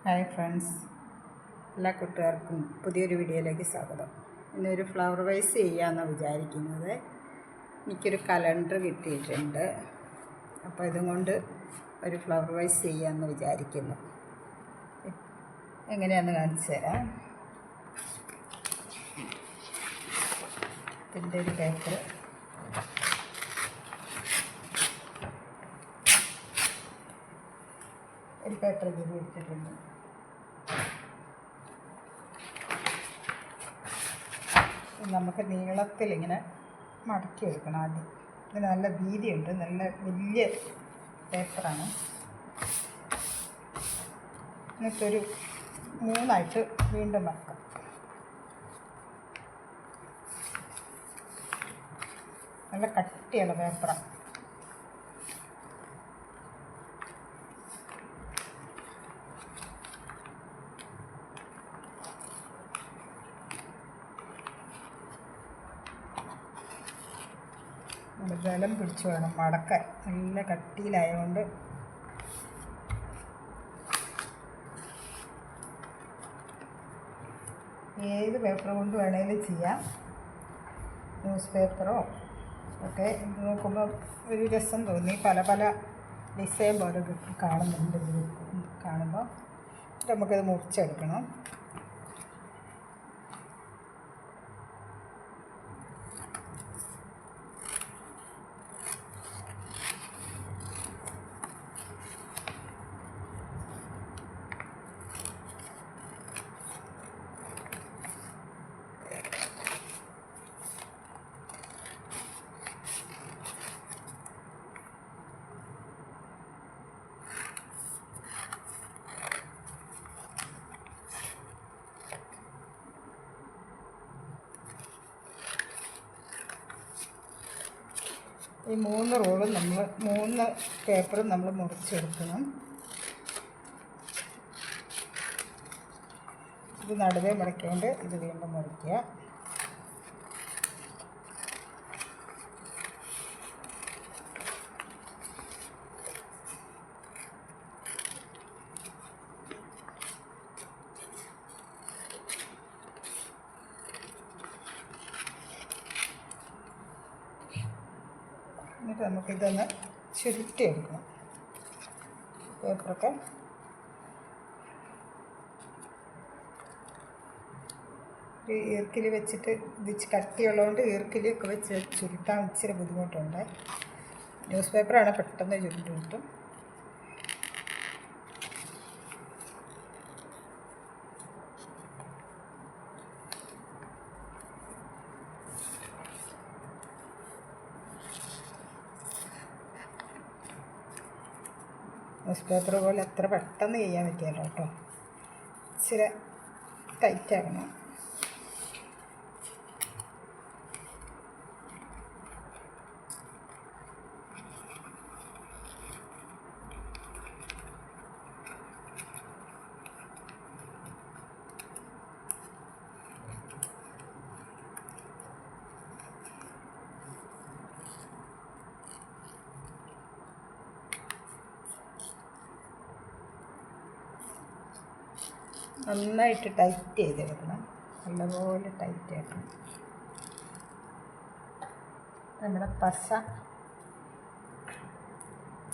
Hi friends, എല്ലാ കൂട്ടുകാർക്കും പുതിയൊരു വീഡിയോയിലേക്ക് സ്വാഗതം. ഇന്നൊരു ഫ്ലവർ വൈസ് ചെയ്യാമെന്നാണ് വിചാരിക്കുന്നത്. എനിക്കൊരു കലണ്ടർ കിട്ടിയിട്ടുണ്ട്. അപ്പോൾ ഇതും കൊണ്ട് ഒരു ഫ്ലവർ വൈസ് ചെയ്യാമെന്ന് വിചാരിക്കുന്നു. എങ്ങനെയാണെന്ന് കാണിച്ചു തരാം. ഇതിൻ്റെ ഒരു പേപ്പർ ഇതിൽ എടുത്തിട്ടുണ്ട്. നമുക്ക് നീളത്തിൽ ഇങ്ങനെ മടക്കി എടുക്കണം. ആദ്യം ഇതിന് നല്ല വീതിയുണ്ട്, നല്ല വലിയ പേപ്പറാണ്. എന്നിട്ടൊരു മൂന്നായിട്ട് വീണ്ടും മടക്കാം. നല്ല കട്ടിയുള്ള പേപ്പറാണ്. ബലം പിടിച്ച് വേണം മടക്കാൻ. നല്ല കട്ടിയിലായതുകൊണ്ട് ഏത് പേപ്പർ കൊണ്ട് വേണമെങ്കിലും ചെയ്യാം. ന്യൂസ് പേപ്പറോ ഒക്കെ ഇത് നോക്കുമ്പോൾ ഒരു രസം തോന്നി. പല പല ഡിസൈൻ പോലെ കാണുന്നുണ്ട്. ഇത് കാണുമ്പോൾ നമുക്കത് മുറിച്ചെടുക്കണം. ഈ 3 റോളും നമ്മൾ 3 പേപ്പറും നമ്മൾ മുറിച്ചെടുക്കണം. ഇത് നടുവേ മുറിക്കേണ്ട, ഇത് വീണ്ടും മുറിക്കുക. എന്നിട്ട് നമുക്കിതൊന്ന് ചുരുട്ടിയെടുക്കണം. പേപ്പറൊക്കെ ഒരു ഈർക്കിൽ വെച്ചിട്ട് ഇത് കട്ടിയുള്ളതുകൊണ്ട് ഈർക്കിലൊക്കെ വെച്ച് ചുരുട്ടാൻ ഇച്ചിരി ബുദ്ധിമുട്ടുണ്ട്. ന്യൂസ് പേപ്പറാണ് പെട്ടെന്ന് ചുരുട്ടി കിട്ടും. ന്യൂസ് പേപ്പർ പോലെ അത്ര പെട്ടെന്ന് ചെയ്യാൻ പറ്റിയല്ലോ കേട്ടോ. ഇച്ചിരി ടൈറ്റാകണം. നന്നായിട്ട് ടൈറ്റ് ചെയ്തെടുക്കണം. നല്ലപോലെ ടൈറ്റ് ആക്കണം. നമ്മുടെ പശ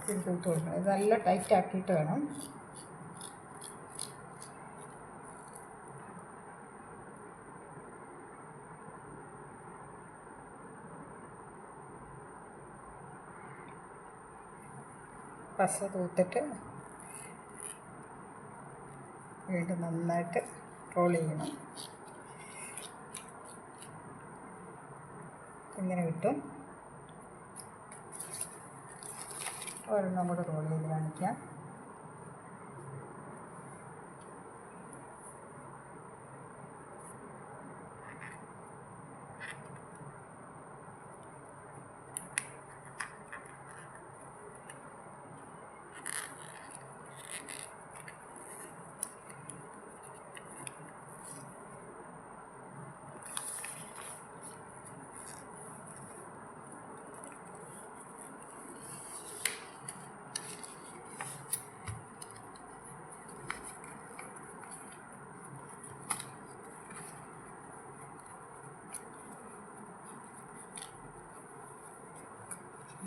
തൂത്ത് കൊടുക്കണം. ഇത് നല്ല ടൈറ്റ് ആക്കിയിട്ട് വേണം. പശ തൂത്തിട്ട് വീണ്ടും നന്നായിട്ട് റോൾ ചെയ്യണം. ഇങ്ങനെ കിട്ടും. ഒരെണ്ണം കൂടെ റോൾ ചെയ്ത് കാണിക്കാം.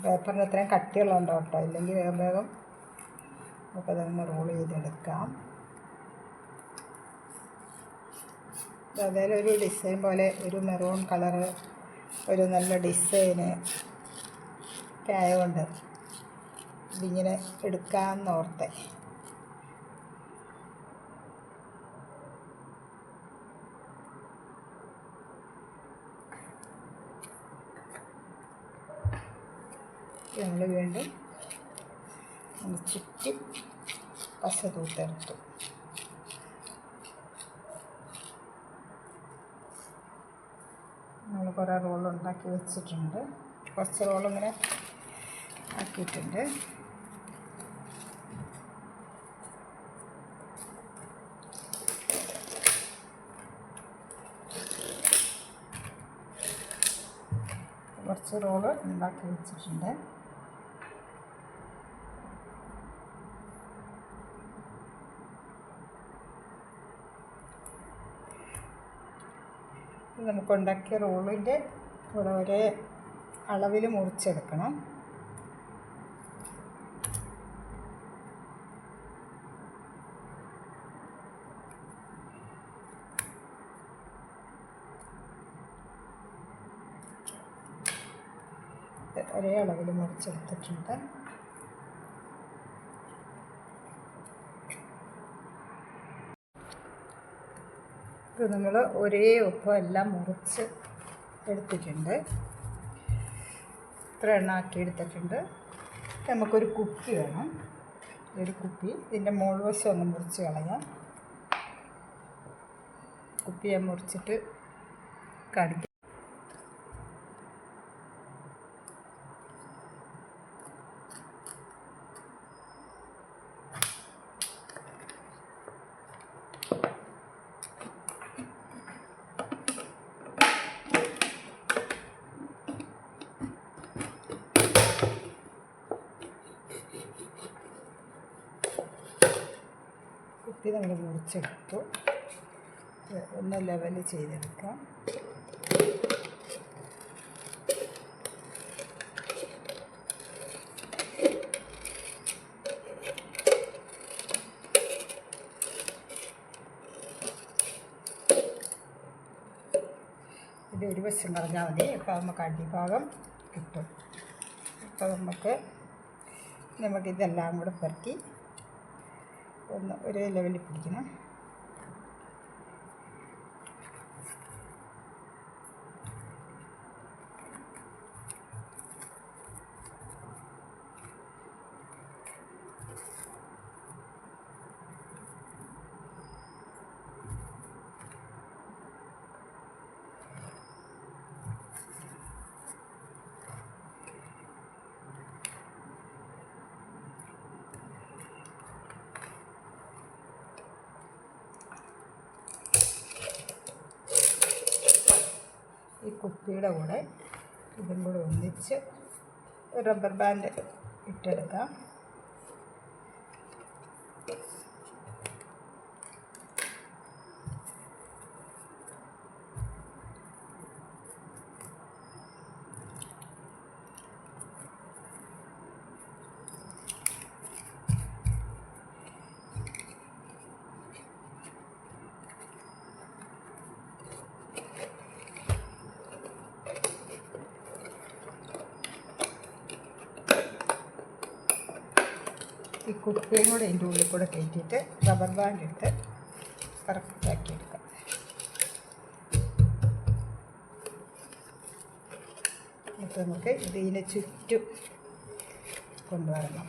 പേപ്പറിന് ഇത്രയും കട്ടിയുള്ളതുണ്ടോ കേട്ടോ, ഇല്ലെങ്കിൽ വേഗം വേഗം നമുക്കതൊന്ന് റോൾ ചെയ്തെടുക്കാം. അതേപോലെ ഒരു ഡിസൈൻ പോലെ ഒരു മെറൂൺ കളറ് ഒരു നല്ല ഡിസൈന് ഒക്കെ ആയതുകൊണ്ട് ഇതിങ്ങനെ എടുക്കാമെന്ന് ഓർത്തെ. ഞങ്ങൾ വീണ്ടും ചുറ്റി പശ തൂത്തെടുത്തു. നമ്മൾ കുറേ റോളുണ്ടാക്കി വെച്ചിട്ടുണ്ട്. കുറച്ച് റോളിങ്ങനെ ആക്കിയിട്ടുണ്ട്. കുറച്ച് റോള് ഉണ്ടാക്കി വെച്ചിട്ടുണ്ട്. നമുക്കുണ്ടാക്കിയ റോളിൻ്റെ കൂടെ ഒരേ അളവിൽ മുറിച്ചെടുക്കണം. ഒരേ അളവിൽ മുറിച്ചെടുത്തിട്ടുണ്ട്. ഇത് നമ്മൾ ഒരേ ഒപ്പം എല്ലാം മുറിച്ച് എടുത്തിട്ടുണ്ട്. ഇത്ര എണ്ണാക്കി എടുത്തിട്ടുണ്ട്. നമുക്കൊരു കുപ്പി വേണം. ഒരു കുപ്പി ഇതിൻ്റെ മുകൾവശം ഒന്ന് മുറിച്ച് കളയാം. കുപ്പി ഞാൻ മുറിച്ചിട്ട് കാണിക്കാം. കുപ്പി നമ്മൾ മുറിച്ചെടുത്തു. ഒന്ന് ലെവൽ ചെയ്തെടുക്കാം. ഇത് ഒരു വശം കളഞ്ഞാൽ മതി. അപ്പോൾ നമുക്ക് അടിഭാഗം കിട്ടും. അപ്പോൾ നമുക്കിതെല്ലാം കൂടെ പെറുക്കി ഒന്ന് ഒരേ ലെവലിൽ പിടിക്കണം. ഈ കുപ്പിയുടെ കൂടെ ഇതും കൂടെ ഒന്നിച്ച് റബ്ബർ ബാൻഡ് ഇട്ടെടുക്കാം. ഈ കുപ്പിയും കൂടെ അതിൻ്റെ ഉള്ളിൽ കൂടെ കയറ്റിയിട്ട് റബ്ബർ ബാൻഡ് ഇട്ട് കറക്റ്റാക്കി എടുക്കാം. എന്നിട്ട് നമുക്ക് ഇതിനെ ചുറ്റും കൊണ്ടുവരണം.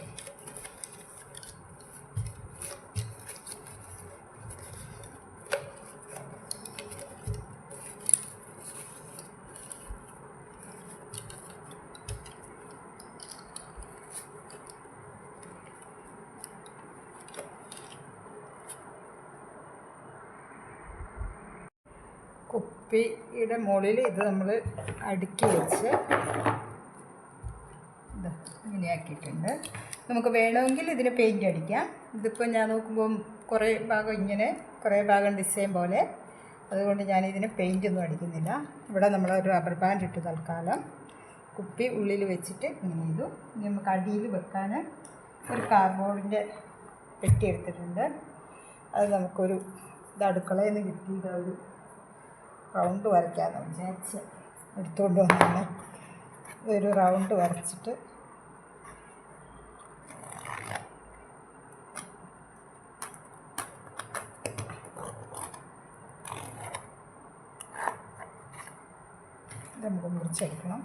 കുപ്പിയുടെ മുകളിൽ ഇത് നമ്മൾ അടുക്കി വെച്ച് ഇങ്ങനെയാക്കിയിട്ടുണ്ട്. നമുക്ക് വേണമെങ്കിൽ ഇതിന് പെയിൻറ്റ് അടിക്കാം. ഇതിപ്പോൾ ഞാൻ നോക്കുമ്പം കുറേ ഭാഗം ഇങ്ങനെ, കുറേ ഭാഗം ഡിസൈൻ പോലെ, അതുകൊണ്ട് ഞാനിതിന് പെയിൻറ്റൊന്നും അടിക്കുന്നില്ല. ഇവിടെ നമ്മളൊരു റബ്ബർ ബാൻഡ് ഇട്ട് തൽക്കാലം കുപ്പി ഉള്ളിൽ വെച്ചിട്ട് ഇങ്ങനെ ചെയ്തു. ഇനി നമുക്ക് അടിയിൽ വെക്കാൻ ഒരു കാർഡ്ബോർഡിൻ്റെ പെട്ടി എടുത്തിട്ടുണ്ട്. അത് നമുക്കൊരു ഇത് അടുക്കളയിൽ നിന്ന് കിട്ടിയത് ഒരു റൗണ്ട് വരയ്ക്കാമെന്ന് വിചാരിച്ച് എടുത്തുകൊണ്ട് വന്നാണ്. ഇതൊരു റൗണ്ട് വരച്ചിട്ട് നമുക്ക് മുറിച്ചെടുക്കണം.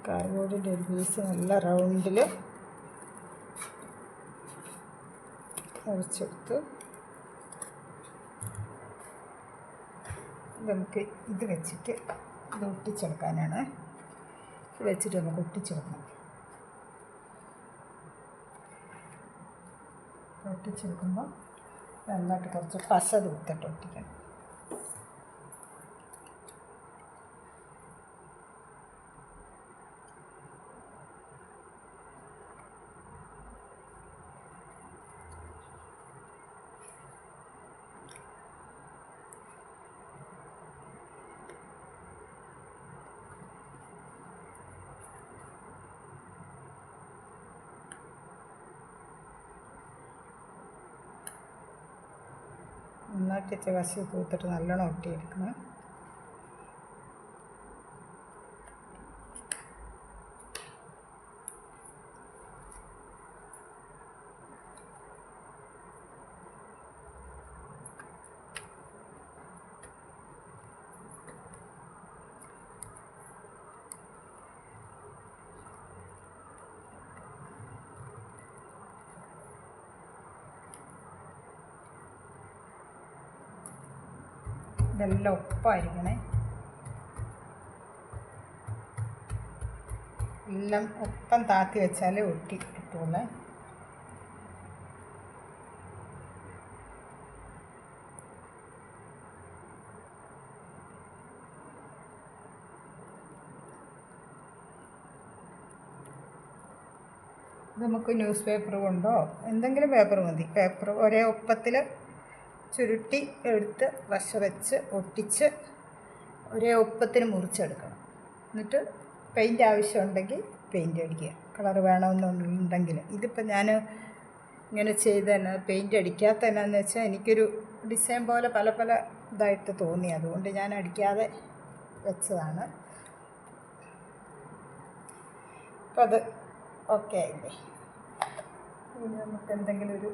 കാർഡ്ബോർഡിൻ്റെ ഒരു പീസ് നല്ല റൗണ്ടിൽ മുറിച്ചെടുത്ത് നമുക്ക് ഇത് വെച്ചിട്ട് ഇത് ഒട്ടിച്ചെടുക്കാനാണ്. ഇത് വെച്ചിട്ട് നമുക്ക് ഒട്ടിച്ചെടുക്കണം. ഒട്ടിച്ചെടുക്കുമ്പോൾ നന്നായിട്ട് കുറച്ച് പശ തൂത്തിട്ട് ഒട്ടിക്കണം. നന്നായിട്ട് വശം തൂത്തിട്ട് നല്ലോണം ഒട്ടിയെടുക്കണം. ഇതെല്ലാം ഒപ്പമായിരിക്കണേ. എല്ലാം ഒപ്പം താത്തി വെച്ചാലേ ഒട്ടി കിട്ടുള്ളൂ. നമുക്ക് ന്യൂസ് പേപ്പർ കൊണ്ടോ എന്തെങ്കിലും പേപ്പർ മതി. പേപ്പർ ഒരേ ഒപ്പത്തിൽ ചുരുട്ടി എടുത്ത് വശ വെച്ച് ഒട്ടിച്ച് ഒരേ ഒപ്പത്തിന് മുറിച്ചെടുക്കണം. എന്നിട്ട് പെയിൻറ്റ് ആവശ്യമുണ്ടെങ്കിൽ പെയിൻറ്റ് അടിക്കുക. കളർ വേണമെന്നുണ്ടെങ്കിൽ ഇതിപ്പോൾ ഞാൻ ഇങ്ങനെ ചെയ്ത് തന്നെ പെയിൻറ്റ് അടിക്കാത്ത എന്നാന്ന് വെച്ചാൽ എനിക്കൊരു ഡിസൈൻ പോലെ പല പല ഇതായിട്ട് തോന്നി. അതുകൊണ്ട് ഞാൻ അടിക്കാതെ വെച്ചതാണ്. അപ്പോൾ അത് ഓക്കെ ആയില്ലേ. ഇനി നമുക്ക് എന്തെങ്കിലും ഇത്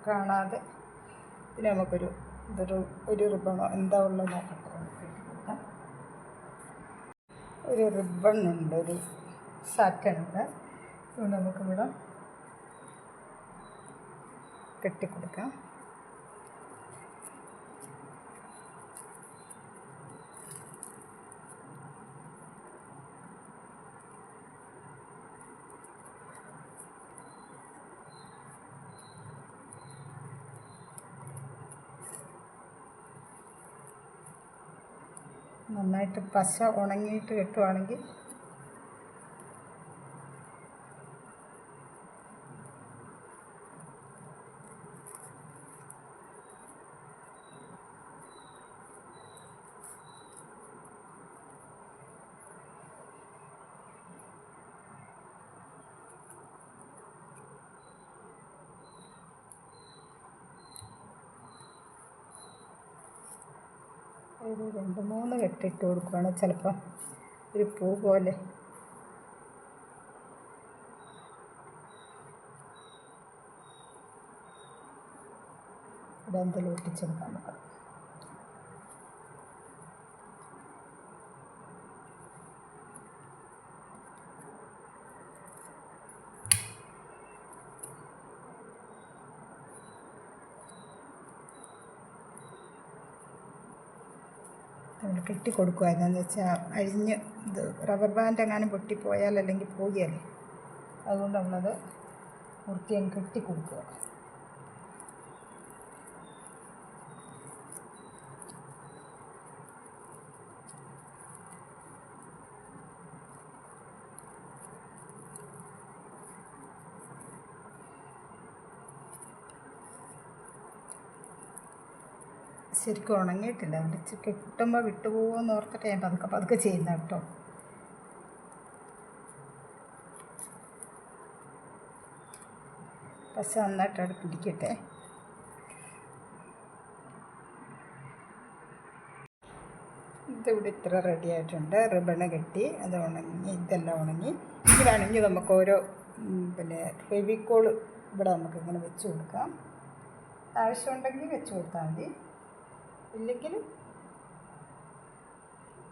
കാണാതെ ഇതിന് ഒരു റിബണോ എന്താ ഉള്ളത് നോക്കട്ടെ. ഒരു റിബണുണ്ട്, ഒരു സാറ്റനുണ്ട്. അതുകൊണ്ട് നമുക്കിവിടെ കെട്ടിക്കൊടുക്കാം. നന്നായിട്ട് പശ ഉണങ്ങിയിട്ട് കെട്ടുവാണെങ്കിൽ ഒരു 2-3 കെട്ടിട്ട് കൊടുക്കുകയാണ്. ചിലപ്പോൾ ഒരു പൂ പോലെ ഇതെന്തെങ്കിലും ഒട്ടിച്ചെടുക്കാൻ നോക്കാം. നമ്മൾ കെട്ടി കൊടുക്കുക. എന്താണെന്ന് വെച്ചാൽ അഴിഞ്ഞ് ഇത് റബ്ബർ ബാൻഡ് എങ്ങാനും പൊട്ടിപ്പോയാൽ അല്ലെങ്കിൽ പോയാലേ, അതുകൊണ്ട് നമ്മളത് വൃത്തിയായി കെട്ടി കൊടുക്കുക. ശരിക്കും ഉണങ്ങിയിട്ടില്ല. വിളിച്ച് കെട്ടുമ്പോൾ വിട്ടുപോകുമെന്ന് ഓർത്തിട്ട് ഞാൻ പതുക്കെ ചെയ്യുന്ന കേട്ടോ. പശ നന്നായിട്ട് അവിടെ പിടിക്കട്ടെ. ഇതിവിടെ ഇത്ര റെഡി ആയിട്ടുണ്ട്. റിബണ് കെട്ടി അത് ഉണങ്ങി, ഇതെല്ലാം ഉണങ്ങി. ഇതിലാണെങ്കിൽ നമുക്ക് ഓരോ ഫെവിക്കോൾ ഇവിടെ നമുക്ക് ഇങ്ങനെ വെച്ച് കൊടുക്കാം. ആവശ്യമുണ്ടെങ്കിൽ വെച്ച് കൊടുത്താൽ മതി. ഇല്ലെങ്കിൽ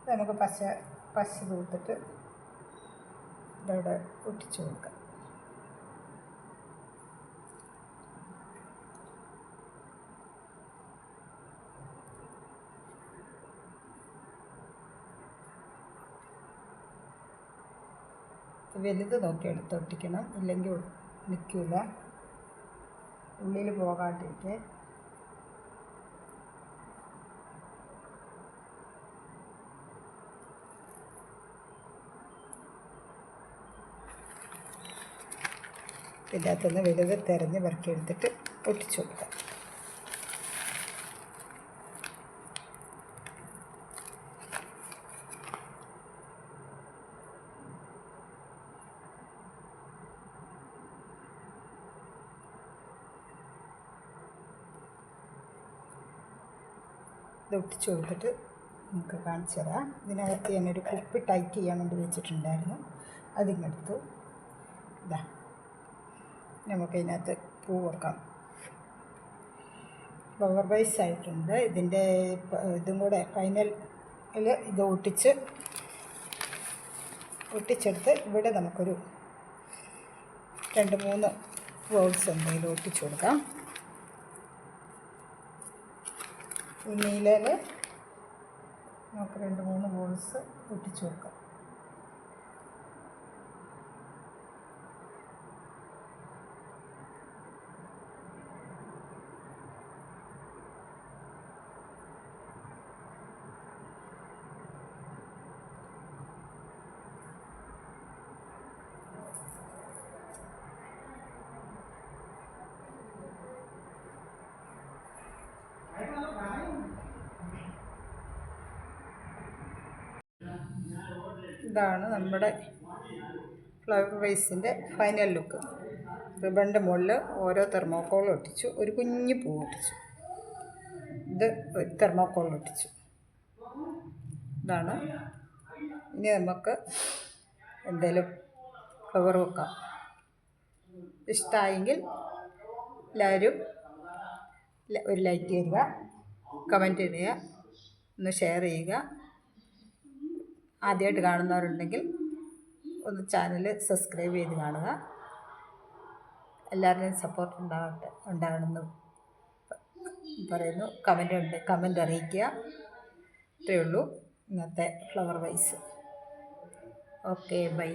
നമുക്ക് പശ തൂത്തിട്ട് ഇതവിടെ ഒട്ടിച്ചു കൊടുക്കാം. വലുത് നോക്കി എടുത്ത് ഒട്ടിക്കണം, ഇല്ലെങ്കിൽ നിൽക്കില്ല, ഉള്ളിൽ പോകാണ്ടിരിക്കെ. ഇതിനകത്തുനിന്ന് വലുത് തിരഞ്ഞ് പെറുക്കിയെടുത്തിട്ട് ഒട്ടിച്ചു കൊടുക്കാം. ഇത് ഒട്ടിച്ചു കൊടുത്തിട്ട് നമുക്ക് കാണിച്ചു തരാം. ഇതിനകത്ത് ഞാനൊരു കുപ്പി ടൈറ്റ് ചെയ്യാൻ വേണ്ടി വെച്ചിട്ടുണ്ടായിരുന്നു, അതിങ്ങെടുത്തു. ഇതാ, നമുക്ക് ഇതിനകത്ത് പൂ വെക്കാം. ഫ്ലവർ വൈസ് ആയിട്ടുണ്ട്. ഇതിൻ്റെ ഇതും കൂടെ ഫൈനൽ ഇത് ഒട്ടിച്ചെടുത്ത് ഇവിടെ നമുക്കൊരു 2-3 ബോൾസ് എന്തെങ്കിലും ഒട്ടിച്ചു കൊടുക്കാം. ഈ നീലയിൽ നമുക്ക് 2-3 ബോൾസ് ഒട്ടിച്ചു കൊടുക്കാം. ഇതാണ് നമ്മുടെ ഫ്ലവർ വൈസിൻ്റെ ഫൈനൽ ലുക്ക്. റിബണിൻ്റെ മുകളിൽ ഓരോ തെർമോക്കോൾ ഒട്ടിച്ചു, ഒരു കുഞ്ഞു പൂ ഒട്ടിച്ചു, ഇത് ഒരു തെർമോക്കോൾ ഒട്ടിച്ചു. ഇതാണ്. ഇനി നമുക്ക് എന്തെങ്കിലും ഫ്ലവർ വെക്കാം. ഇഷ്ടമായെങ്കിൽ എല്ലാവരും ഒരു ലൈക്ക് തരിക, കമൻറ്റ് ചെയ്യുക, ഒന്ന് ഷെയർ ചെയ്യുക. ആദ്യമായിട്ട് കാണുന്നവരുണ്ടെങ്കിൽ ഒന്ന് ചാനൽ സബ്സ്ക്രൈബ് ചെയ്ത് കാണുക. എല്ലാവരുടെയും സപ്പോർട്ട് ഉണ്ടാകണമെന്ന് പറയുന്നു. കമൻ്റ് അറിയിക്കുക. ഇത്രയേ ഉള്ളൂ ഇന്നത്തെ ഫ്ലവർ വൈസ്. Okay, by.